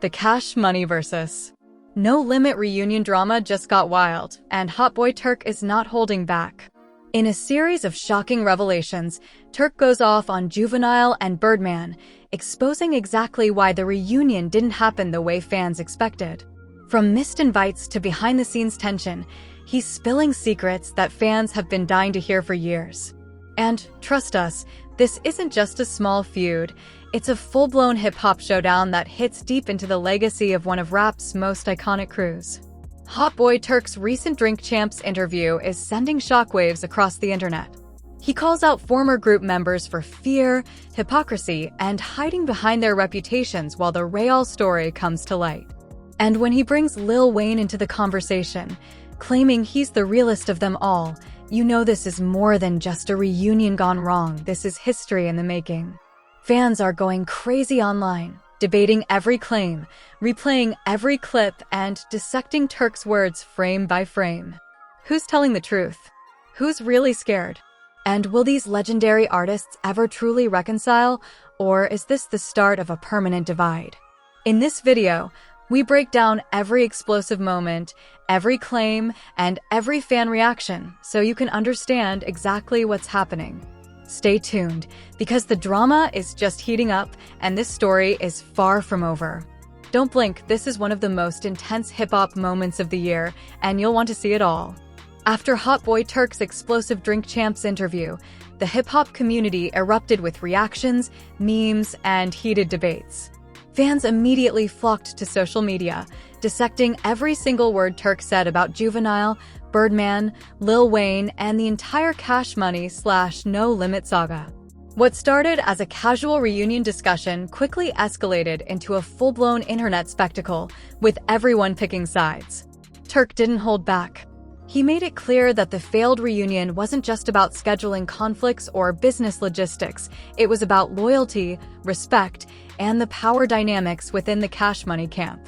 The Cash Money versus No Limit reunion drama just got wild, and Hot Boy Turk is not holding back. In a series of shocking revelations, Turk goes off on Juvenile and Birdman, exposing exactly why the reunion didn't happen the way fans expected. From missed invites to behind-the-scenes tension, he's spilling secrets that fans have been dying to hear for years. And, trust us, this isn't just a small feud, it's a full-blown hip-hop showdown that hits deep into the legacy of one of rap's most iconic crews. Hot Boy Turk's recent Drink Champs interview is sending shockwaves across the internet. He calls out former group members for fear, hypocrisy, and hiding behind their reputations while the real story comes to light. And when he brings Lil Wayne into the conversation, claiming he's the realest of them all, you know this is more than just a reunion gone wrong, this is history in the making. Fans are going crazy online, debating every claim, replaying every clip, and dissecting Turk's words frame by frame. Who's telling the truth? Who's really scared? And will these legendary artists ever truly reconcile, or is this the start of a permanent divide? In this video, we break down every explosive moment, every claim, and every fan reaction so you can understand exactly what's happening. Stay tuned, because the drama is just heating up and this story is far from over. Don't blink, this is one of the most intense hip-hop moments of the year, and you'll want to see it all. After Hot Boy Turk's explosive Drink Champs interview, the hip-hop community erupted with reactions, memes, and heated debates. Fans immediately flocked to social media, dissecting every single word Turk said about Juvenile, Birdman, Lil Wayne, and the entire Cash Money / No Limit saga. What started as a casual reunion discussion quickly escalated into a full-blown internet spectacle, with everyone picking sides. Turk didn't hold back. He made it clear that the failed reunion wasn't just about scheduling conflicts or business logistics, it was about loyalty, respect, and the power dynamics within the Cash Money camp.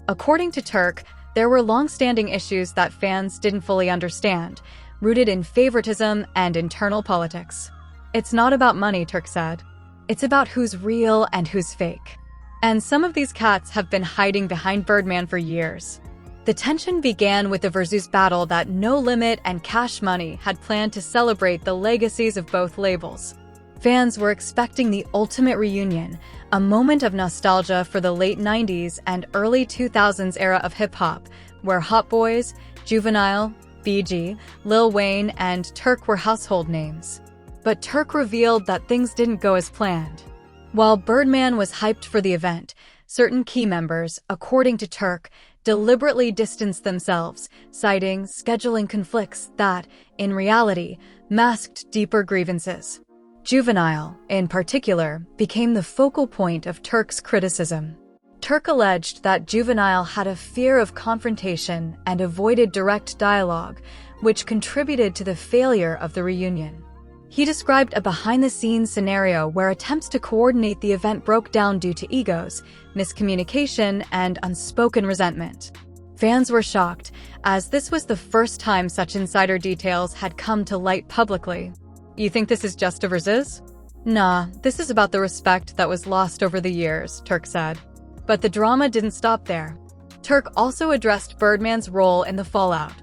According to Turk, there were long-standing issues that fans didn't fully understand, rooted in favoritism and internal politics. It's not about money, Turk said. It's about who's real and who's fake. And some of these cats have been hiding behind Birdman for years. The tension began with the versus battle that No Limit and Cash Money had planned to celebrate the legacies of both labels. Fans were expecting the ultimate reunion, a moment of nostalgia for the late 90s and early 2000s era of hip-hop, where Hot Boys, Juvenile, BG, Lil Wayne, and Turk were household names. But Turk revealed that things didn't go as planned. While Birdman was hyped for the event, certain key members, according to Turk, deliberately distanced themselves, citing scheduling conflicts that, in reality, masked deeper grievances. Juvenile, in particular, became the focal point of Turk's criticism. Turk alleged that Juvenile had a fear of confrontation and avoided direct dialogue, which contributed to the failure of the reunion. He described a behind-the-scenes scenario where attempts to coordinate the event broke down due to egos, miscommunication, and unspoken resentment. Fans were shocked, as this was the first time such insider details had come to light publicly. You think this is just a versus? Nah, this is about the respect that was lost over the years, Turk said. But the drama didn't stop there. Turk also addressed Birdman's role in the fallout.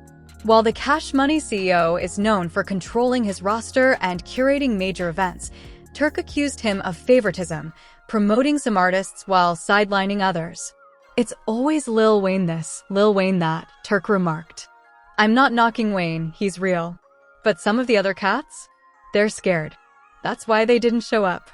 While the Cash Money CEO is known for controlling his roster and curating major events, Turk accused him of favoritism, promoting some artists while sidelining others. It's always Lil Wayne this, Lil Wayne that, Turk remarked. I'm not knocking Wayne, he's real. But some of the other cats? They're scared. That's why they didn't show up.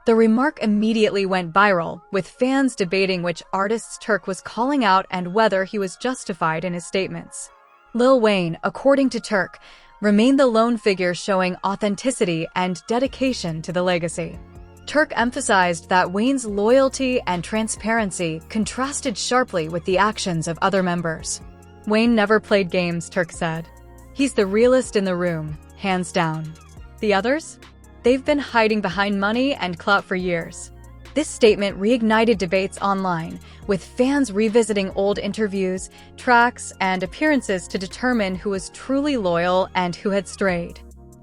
The remark immediately went viral, with fans debating which artists Turk was calling out and whether he was justified in his statements. Lil Wayne, according to Turk, remained the lone figure showing authenticity and dedication to the legacy. Turk emphasized that Wayne's loyalty and transparency contrasted sharply with the actions of other members. Wayne never played games, Turk said. He's the realest in the room, hands down. The others? They've been hiding behind money and clout for years. This statement reignited debates online, with fans revisiting old interviews, tracks, and appearances to determine who was truly loyal and who had strayed.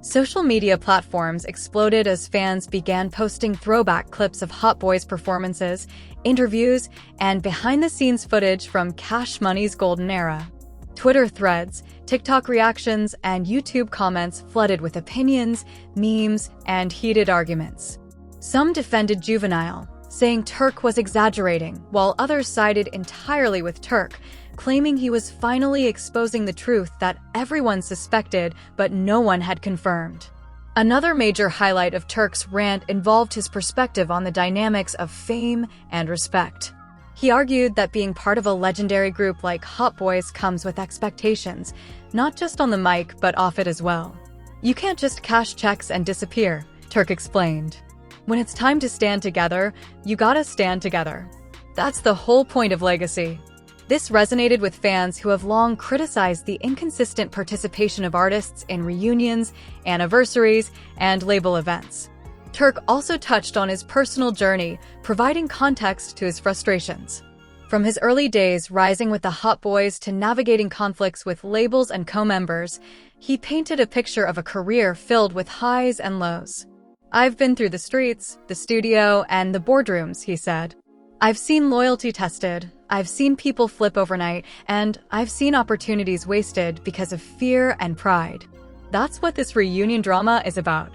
Social media platforms exploded as fans began posting throwback clips of Hot Boy's performances, interviews, and behind-the-scenes footage from Cash Money's golden era. Twitter threads, TikTok reactions, and YouTube comments flooded with opinions, memes, and heated arguments. Some defended Juvenile, saying Turk was exaggerating, while others sided entirely with Turk, claiming he was finally exposing the truth that everyone suspected but no one had confirmed. Another major highlight of Turk's rant involved his perspective on the dynamics of fame and respect. He argued that being part of a legendary group like Hot Boys comes with expectations, not just on the mic but off it as well. "You can't just cash checks and disappear," Turk explained. "When it's time to stand together, you gotta stand together. That's the whole point of legacy." This resonated with fans who have long criticized the inconsistent participation of artists in reunions, anniversaries, and label events. Turk also touched on his personal journey, providing context to his frustrations. From his early days rising with the Hot Boys to navigating conflicts with labels and co-members, he painted a picture of a career filled with highs and lows. "I've been through the streets, the studio, and the boardrooms," he said. "I've seen loyalty tested, I've seen people flip overnight, and I've seen opportunities wasted because of fear and pride." That's what this reunion drama is about.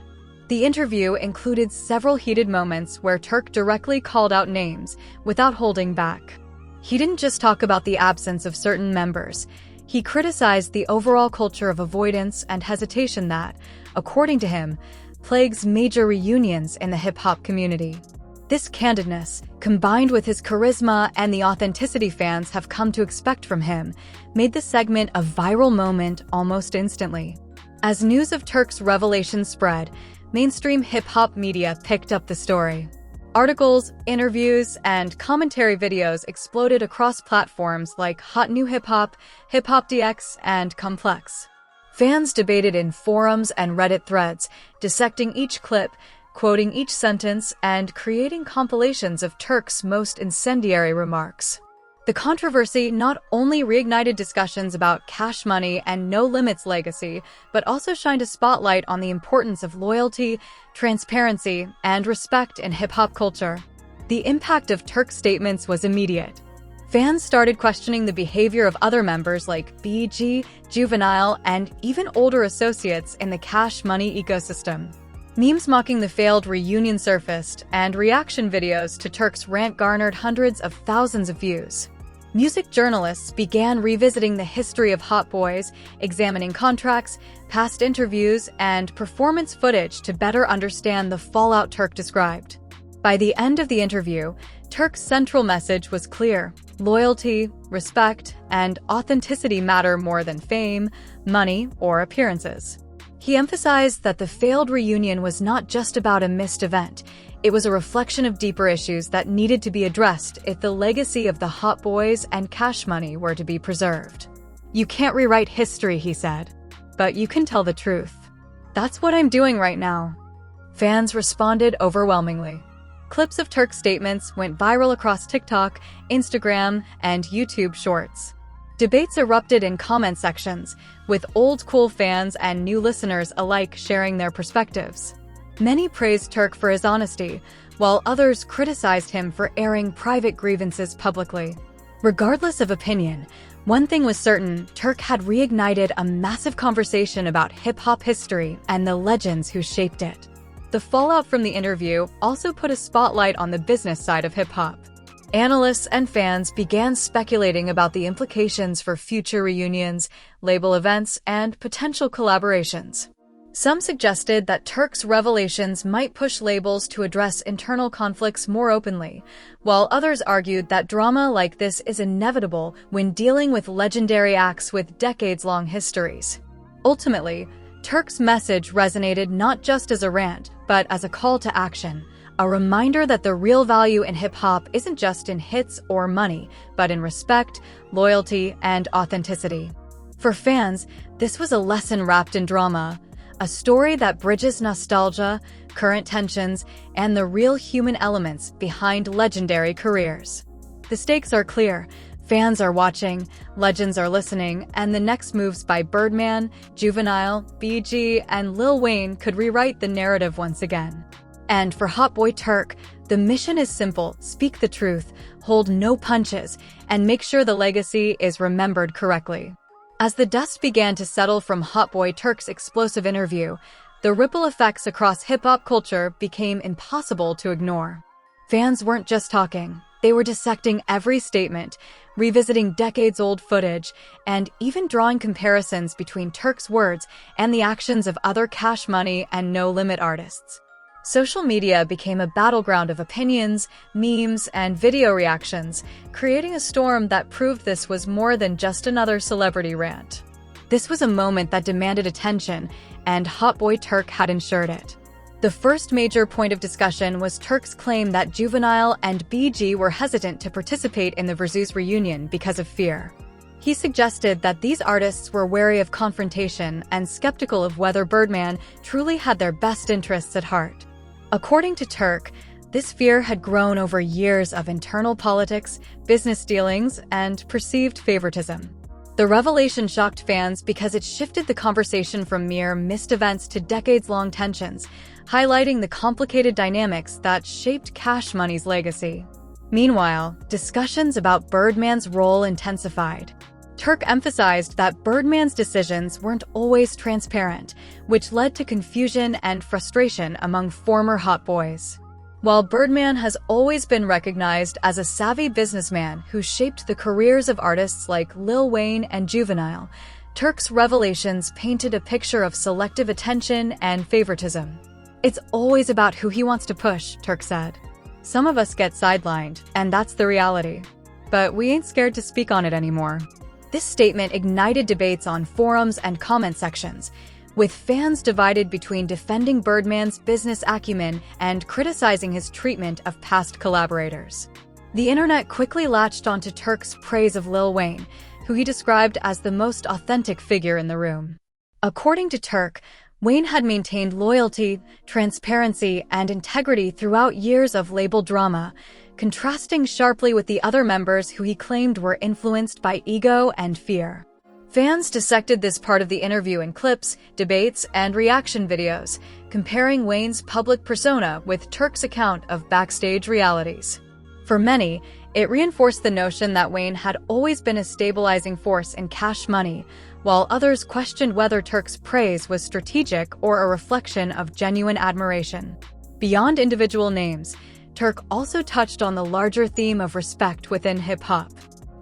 The interview included several heated moments where Turk directly called out names without holding back. He didn't just talk about the absence of certain members. He criticized the overall culture of avoidance and hesitation that, according to him, plagues major reunions in the hip-hop community. This candidness, combined with his charisma and the authenticity fans have come to expect from him, made the segment a viral moment almost instantly. As news of Turk's revelation spread, mainstream hip-hop media picked up the story. Articles, interviews, and commentary videos exploded across platforms like Hot New Hip Hop, Hip Hop DX, and Complex. Fans debated in forums and Reddit threads, dissecting each clip, quoting each sentence, and creating compilations of Turk's most incendiary remarks. The controversy not only reignited discussions about Cash Money and No Limits' legacy, but also shined a spotlight on the importance of loyalty, transparency, and respect in hip-hop culture. The impact of Turk's statements was immediate. Fans started questioning the behavior of other members like BG, Juvenile, and even older associates in the Cash Money ecosystem. Memes mocking the failed reunion surfaced, and reaction videos to Turk's rant garnered hundreds of thousands of views. Music journalists began revisiting the history of Hot Boys, examining contracts, past interviews, and performance footage to better understand the fallout Turk described. By the end of the interview, Turk's central message was clear: loyalty, respect, and authenticity matter more than fame, money, or appearances. He emphasized that the failed reunion was not just about a missed event. It was a reflection of deeper issues that needed to be addressed if the legacy of the Hot Boys and Cash Money were to be preserved. "You can't rewrite history," he said, "but you can tell the truth. That's what I'm doing right now." Fans responded overwhelmingly. Clips of Turk's statements went viral across TikTok, Instagram, and YouTube Shorts. Debates erupted in comment sections, with old-school fans and new listeners alike sharing their perspectives. Many praised Turk for his honesty, while others criticized him for airing private grievances publicly. Regardless of opinion, one thing was certain: Turk had reignited a massive conversation about hip-hop history and the legends who shaped it. The fallout from the interview also put a spotlight on the business side of hip-hop. Analysts and fans began speculating about the implications for future reunions, label events, and potential collaborations. Some suggested that Turk's revelations might push labels to address internal conflicts more openly, while others argued that drama like this is inevitable when dealing with legendary acts with decades-long histories. Ultimately, Turk's message resonated not just as a rant, but as a call to action. A reminder that the real value in hip-hop isn't just in hits or money, but in respect, loyalty, and authenticity. For fans, this was a lesson wrapped in drama, a story that bridges nostalgia, current tensions, and the real human elements behind legendary careers. The stakes are clear. Fans are watching, legends are listening, and the next moves by Birdman, Juvenile, BG, and Lil Wayne could rewrite the narrative once again. And for Hot Boy Turk, the mission is simple: speak the truth, hold no punches, and make sure the legacy is remembered correctly. As the dust began to settle from Hot Boy Turk's explosive interview, the ripple effects across hip-hop culture became impossible to ignore. Fans weren't just talking, they were dissecting every statement, revisiting decades-old footage, and even drawing comparisons between Turk's words and the actions of other Cash Money and No Limit artists. Social media became a battleground of opinions, memes, and video reactions, creating a storm that proved this was more than just another celebrity rant. This was a moment that demanded attention, and Hot Boy Turk had ensured it. The first major point of discussion was Turk's claim that Juvenile and BG were hesitant to participate in the Versus reunion because of fear. He suggested that these artists were wary of confrontation and skeptical of whether Birdman truly had their best interests at heart. According to Turk, this fear had grown over years of internal politics, business dealings, and perceived favoritism. The revelation shocked fans because it shifted the conversation from mere missed events to decades-long tensions, highlighting the complicated dynamics that shaped Cash Money's legacy. Meanwhile, discussions about Birdman's role intensified. Turk emphasized that Birdman's decisions weren't always transparent, which led to confusion and frustration among former Hot Boys. While Birdman has always been recognized as a savvy businessman who shaped the careers of artists like Lil Wayne and Juvenile, Turk's revelations painted a picture of selective attention and favoritism. "It's always about who he wants to push," Turk said. "Some of us get sidelined, and that's the reality. But we ain't scared to speak on it anymore." This statement ignited debates on forums and comment sections, with fans divided between defending Birdman's business acumen and criticizing his treatment of past collaborators. The internet quickly latched onto Turk's praise of Lil Wayne, who he described as the most authentic figure in the room. According to Turk, Wayne had maintained loyalty, transparency, and integrity throughout years of label drama, contrasting sharply with the other members who he claimed were influenced by ego and fear. Fans dissected this part of the interview in clips, debates, and reaction videos, comparing Wayne's public persona with Turk's account of backstage realities. For many, it reinforced the notion that Wayne had always been a stabilizing force in Cash Money, while others questioned whether Turk's praise was strategic or a reflection of genuine admiration. Beyond individual names, Turk also touched on the larger theme of respect within hip-hop.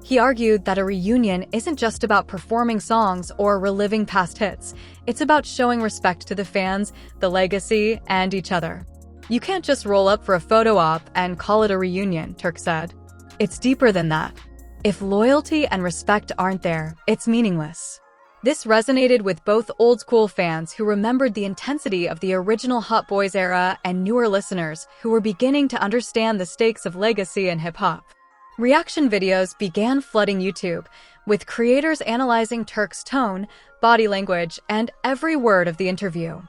He argued that a reunion isn't just about performing songs or reliving past hits, it's about showing respect to the fans, the legacy, and each other. "You can't just roll up for a photo op and call it a reunion," Turk said. "It's deeper than that. If loyalty and respect aren't there, it's meaningless." This resonated with both old-school fans who remembered the intensity of the original Hot Boys era and newer listeners who were beginning to understand the stakes of legacy in hip-hop. Reaction videos began flooding YouTube, with creators analyzing Turk's tone, body language, and every word of the interview.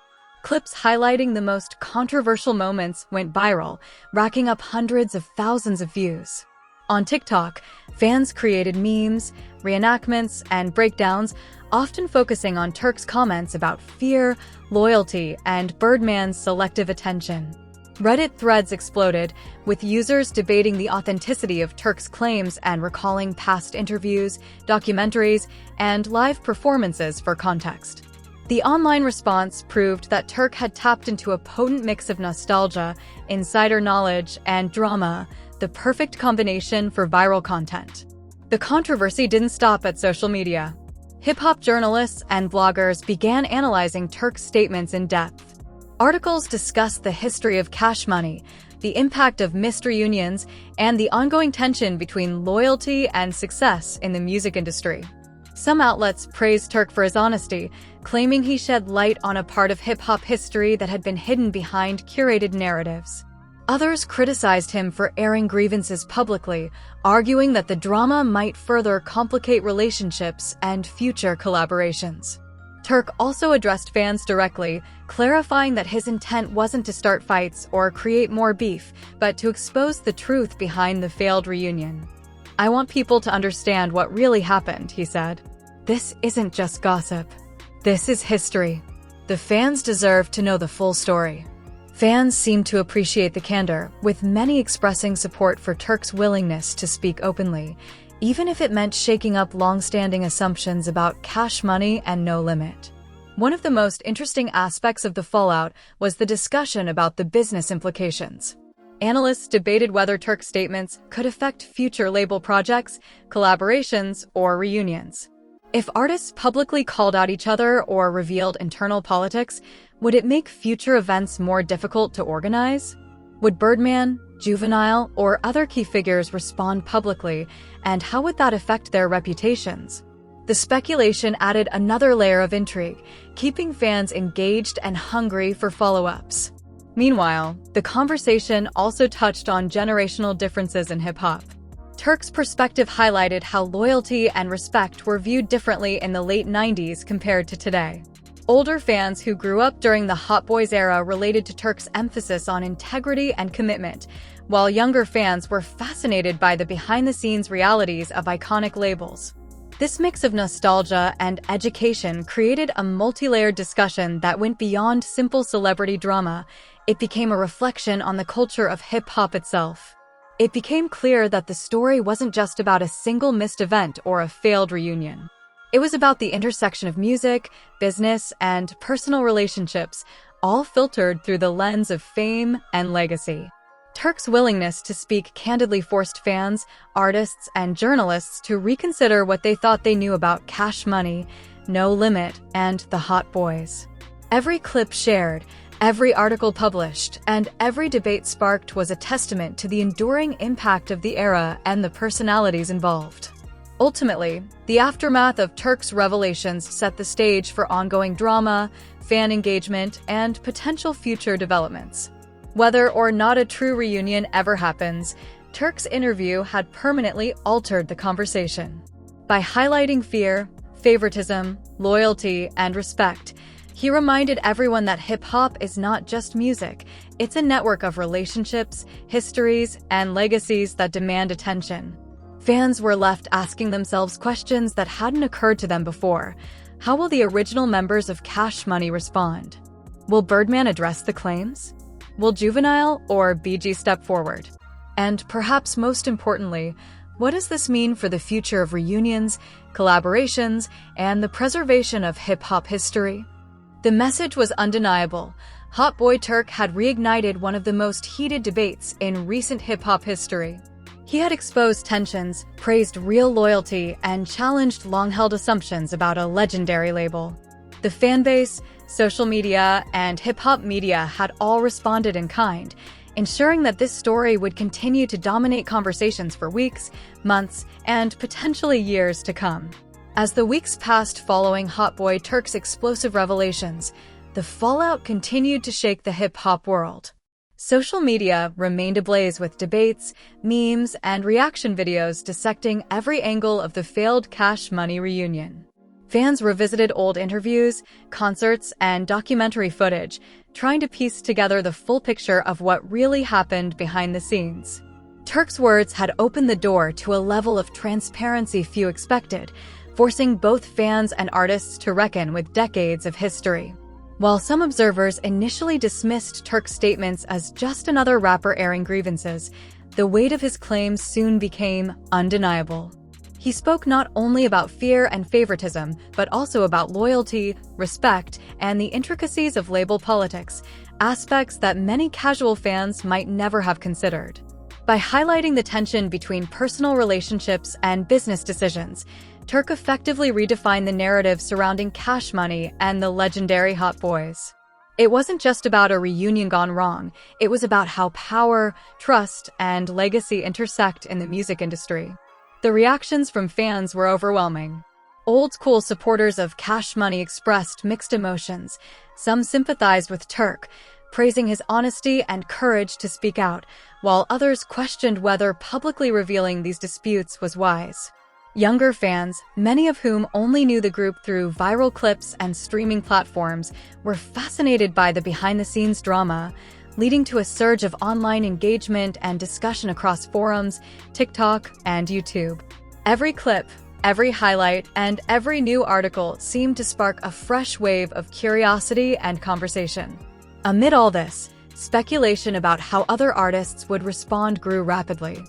Clips highlighting the most controversial moments went viral, racking up hundreds of thousands of views. On TikTok, fans created memes, reenactments, and breakdowns, often focusing on Turk's comments about fear, loyalty, and Birdman's selective attention. Reddit threads exploded, with users debating the authenticity of Turk's claims and recalling past interviews, documentaries, and live performances for context. The online response proved that Turk had tapped into a potent mix of nostalgia, insider knowledge, and drama, the perfect combination for viral content. The controversy didn't stop at social media. Hip-hop journalists and bloggers began analyzing Turk's statements in depth. Articles discussed the history of Cash Money, the impact of missed reunions, and the ongoing tension between loyalty and success in the music industry. Some outlets praised Turk for his honesty, claiming he shed light on a part of hip-hop history that had been hidden behind curated narratives. Others criticized him for airing grievances publicly, arguing that the drama might further complicate relationships and future collaborations. Turk also addressed fans directly, clarifying that his intent wasn't to start fights or create more beef, but to expose the truth behind the failed reunion. "I want people to understand what really happened," he said. "This isn't just gossip. This is history. The fans deserve to know the full story." Fans seemed to appreciate the candor, with many expressing support for Turk's willingness to speak openly, even if it meant shaking up long-standing assumptions about cash money and no limit. One of the most interesting aspects of the fallout was the discussion about the business implications. Analysts debated whether Turk's statements could affect future label projects, collaborations, or reunions. If artists publicly called out each other or revealed internal politics, would it make future events more difficult to organize? Would Birdman, Juvenile, or other key figures respond publicly, and how would that affect their reputations? The speculation added another layer of intrigue, keeping fans engaged and hungry for follow-ups. Meanwhile, the conversation also touched on generational differences in hip-hop. Turk's perspective highlighted how loyalty and respect were viewed differently in the late 90s compared to today. Older fans who grew up during the Hot Boys era related to Turk's emphasis on integrity and commitment, while younger fans were fascinated by the behind-the-scenes realities of iconic labels. This mix of nostalgia and education created a multi-layered discussion that went beyond simple celebrity drama. It became a reflection on the culture of hip-hop itself. It became clear that the story wasn't just about a single missed event or a failed reunion. It was about the intersection of music, business, and personal relationships, all filtered through the lens of fame and legacy. Turk's willingness to speak candidly forced fans, artists, and journalists to reconsider what they thought they knew about Cash Money, No Limit, and the Hot Boys. Every clip shared, every article published, and every debate sparked was a testament to the enduring impact of the era and the personalities involved. Ultimately, the aftermath of Turk's revelations set the stage for ongoing drama, fan engagement, and potential future developments. Whether or not a true reunion ever happens, Turk's interview had permanently altered the conversation. By highlighting fear, favoritism, loyalty, and respect, he reminded everyone that hip-hop is not just music, it's a network of relationships, histories, and legacies that demand attention. Fans were left asking themselves questions that hadn't occurred to them before. How will the original members of Cash Money respond? Will Birdman address the claims? Will Juvenile or BG step forward? And perhaps most importantly, what does this mean for the future of reunions, collaborations, and the preservation of hip-hop history? The message was undeniable. Hot Boy Turk had reignited one of the most heated debates in recent hip-hop history. He had exposed tensions, praised real loyalty, and challenged long-held assumptions about a legendary label. The fanbase, social media, and hip-hop media had all responded in kind, ensuring that this story would continue to dominate conversations for weeks, months, and potentially years to come. As the weeks passed following Hot Boy Turk's explosive revelations, the fallout continued to shake the hip-hop world. Social media remained ablaze with debates, memes, and reaction videos dissecting every angle of the failed Cash Money reunion. Fans revisited old interviews, concerts, and documentary footage, trying to piece together the full picture of what really happened behind the scenes. Turk's words had opened the door to a level of transparency few expected, forcing both fans and artists to reckon with decades of history. While some observers initially dismissed Turk's statements as just another rapper airing grievances, the weight of his claims soon became undeniable. He spoke not only about fear and favoritism, but also about loyalty, respect, and the intricacies of label politics, aspects that many casual fans might never have considered. By highlighting the tension between personal relationships and business decisions, Turk effectively redefined the narrative surrounding Cash Money and the legendary Hot Boys. It wasn't just about a reunion gone wrong, it was about how power, trust, and legacy intersect in the music industry. The reactions from fans were overwhelming. Old-school supporters of Cash Money expressed mixed emotions. Some sympathized with Turk, praising his honesty and courage to speak out, while others questioned whether publicly revealing these disputes was wise. Younger fans, many of whom only knew the group through viral clips and streaming platforms, were fascinated by the behind-the-scenes drama, leading to a surge of online engagement and discussion across forums, TikTok, and YouTube. Every clip, every highlight, and every new article seemed to spark a fresh wave of curiosity and conversation. Amid all this, speculation about how other artists would respond grew rapidly.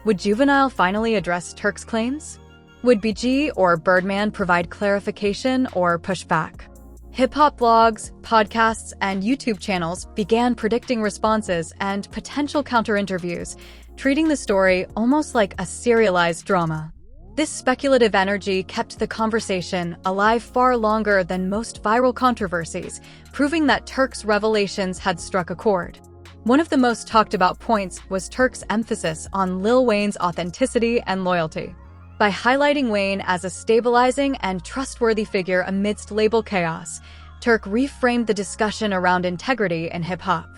Would Juvenile finally address Turk's claims? Would BG or Birdman provide clarification or push back? Hip-hop blogs, podcasts, and YouTube channels began predicting responses and potential counter-interviews, treating the story almost like a serialized drama. This speculative energy kept the conversation alive far longer than most viral controversies, proving that Turk's revelations had struck a chord. One of the most talked about points was Turk's emphasis on Lil Wayne's authenticity and loyalty. By highlighting Wayne as a stabilizing and trustworthy figure amidst label chaos, Turk reframed the discussion around integrity in hip-hop.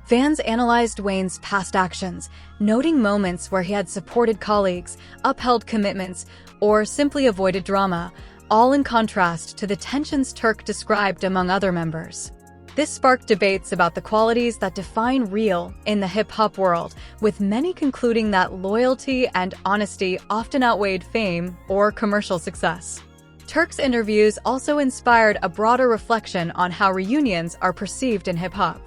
Fans analyzed Wayne's past actions, noting moments where he had supported colleagues, upheld commitments, or simply avoided drama, all in contrast to the tensions Turk described among other members. This sparked debates about the qualities that define real in the hip-hop world, with many concluding that loyalty and honesty often outweighed fame or commercial success. Turk's interviews also inspired a broader reflection on how reunions are perceived in hip-hop.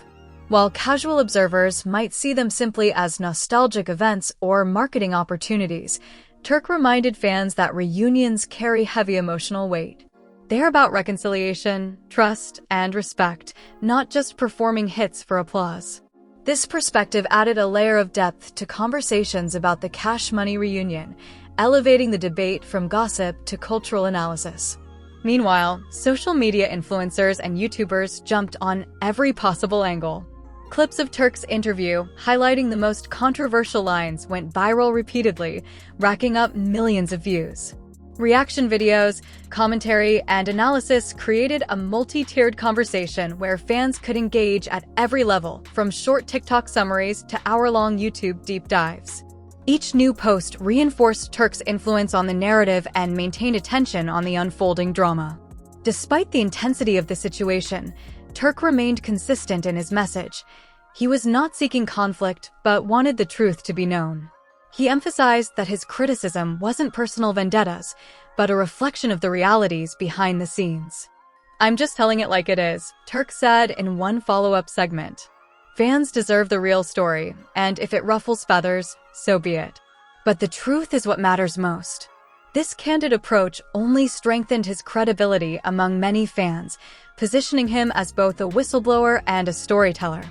While casual observers might see them simply as nostalgic events or marketing opportunities, Turk reminded fans that reunions carry heavy emotional weight. They're about reconciliation, trust, and respect, not just performing hits for applause. This perspective added a layer of depth to conversations about the Cash Money reunion, elevating the debate from gossip to cultural analysis. Meanwhile, social media influencers and YouTubers jumped on every possible angle. Clips of Turk's interview, highlighting the most controversial lines, went viral repeatedly, racking up millions of views. Reaction videos, commentary, and analysis created a multi-tiered conversation where fans could engage at every level, from short TikTok summaries to hour-long YouTube deep dives. Each new post reinforced Turk's influence on the narrative and maintained attention on the unfolding drama. Despite the intensity of the situation, Turk remained consistent in his message. He was not seeking conflict, but wanted the truth to be known. He emphasized that his criticism wasn't personal vendettas, but a reflection of the realities behind the scenes. "I'm just telling it like it is," Turk said in one follow-up segment. Fans deserve the real story, and if it ruffles feathers, so be it. But the truth is what matters most. This candid approach only strengthened his credibility among many fans, positioning him as both a whistleblower and a storyteller.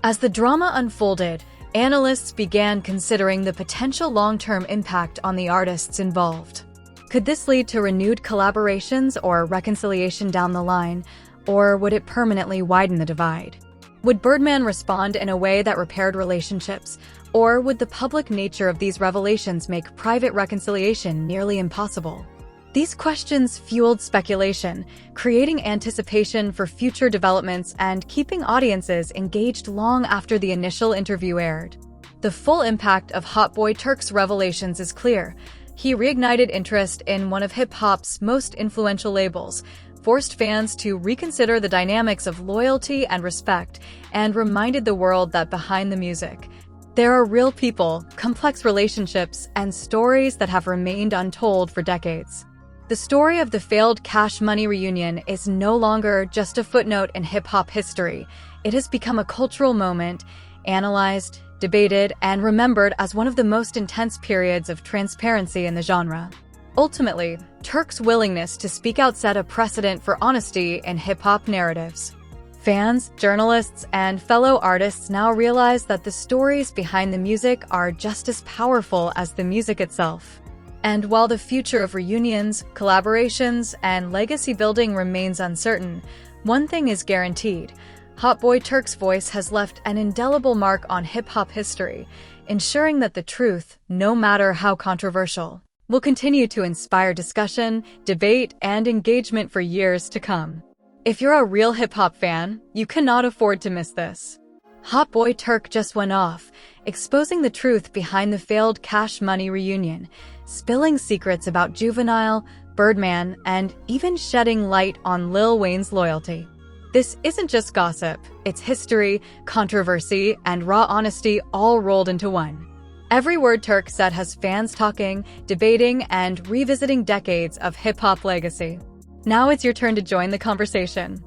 As the drama unfolded, analysts began considering the potential long-term impact on the artists involved. Could this lead to renewed collaborations or reconciliation down the line, or would it permanently widen the divide? Would Birdman respond in a way that repaired relationships, or would the public nature of these revelations make private reconciliation nearly impossible? These questions fueled speculation, creating anticipation for future developments and keeping audiences engaged long after the initial interview aired. The full impact of Hot Boy Turk's revelations is clear. He reignited interest in one of hip-hop's most influential labels, forced fans to reconsider the dynamics of loyalty and respect, and reminded the world that behind the music, there are real people, complex relationships, and stories that have remained untold for decades. The story of the failed Cash Money reunion is no longer just a footnote in hip-hop history. It has become a cultural moment, analyzed, debated, and remembered as one of the most intense periods of transparency in the genre. Ultimately, Turk's willingness to speak out set a precedent for honesty in hip-hop narratives. Fans, journalists, and fellow artists now realize that the stories behind the music are just as powerful as the music itself. And while the future of reunions, collaborations, and legacy building remains uncertain, one thing is guaranteed. Hot Boy Turk's voice has left an indelible mark on hip-hop history, ensuring that the truth, no matter how controversial, will continue to inspire discussion, debate, and engagement for years to come. If you're a real hip-hop fan, you cannot afford to miss this. Hot Boy Turk just went off, exposing the truth behind the failed Cash Money reunion, spilling secrets about Juvenile, Birdman, and even shedding light on Lil Wayne's loyalty. This isn't just gossip, it's history, controversy, and raw honesty all rolled into one. Every word Turk said has fans talking, debating, and revisiting decades of hip-hop legacy. Now it's your turn to join the conversation.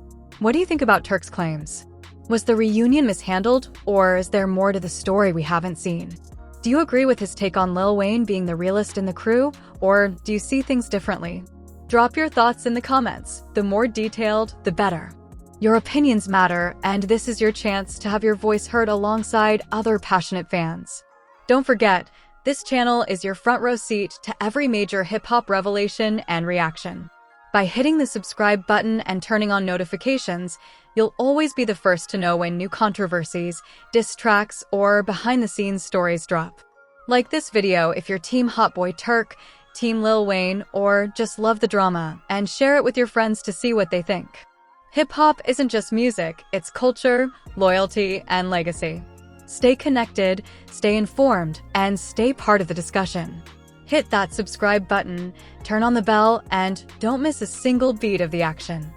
What do you think about Turk's claims? Was the reunion mishandled, or is there more to the story we haven't seen? Do you agree with his take on Lil Wayne being the realest in the crew, or do you see things differently? Drop your thoughts in the comments. The more detailed, the better. Your opinions matter, and this is your chance to have your voice heard alongside other passionate fans. Don't forget, this channel is your front row seat to every major hip-hop revelation and reaction. By hitting the subscribe button and turning on notifications, you'll always be the first to know when new controversies, diss tracks, or behind-the-scenes stories drop. Like this video if you're Team Hot Boy Turk, Team Lil Wayne, or just love the drama, and share it with your friends to see what they think. Hip-hop isn't just music, it's culture, loyalty, and legacy. Stay connected, stay informed, and stay part of the discussion. Hit that subscribe button, turn on the bell, and don't miss a single beat of the action.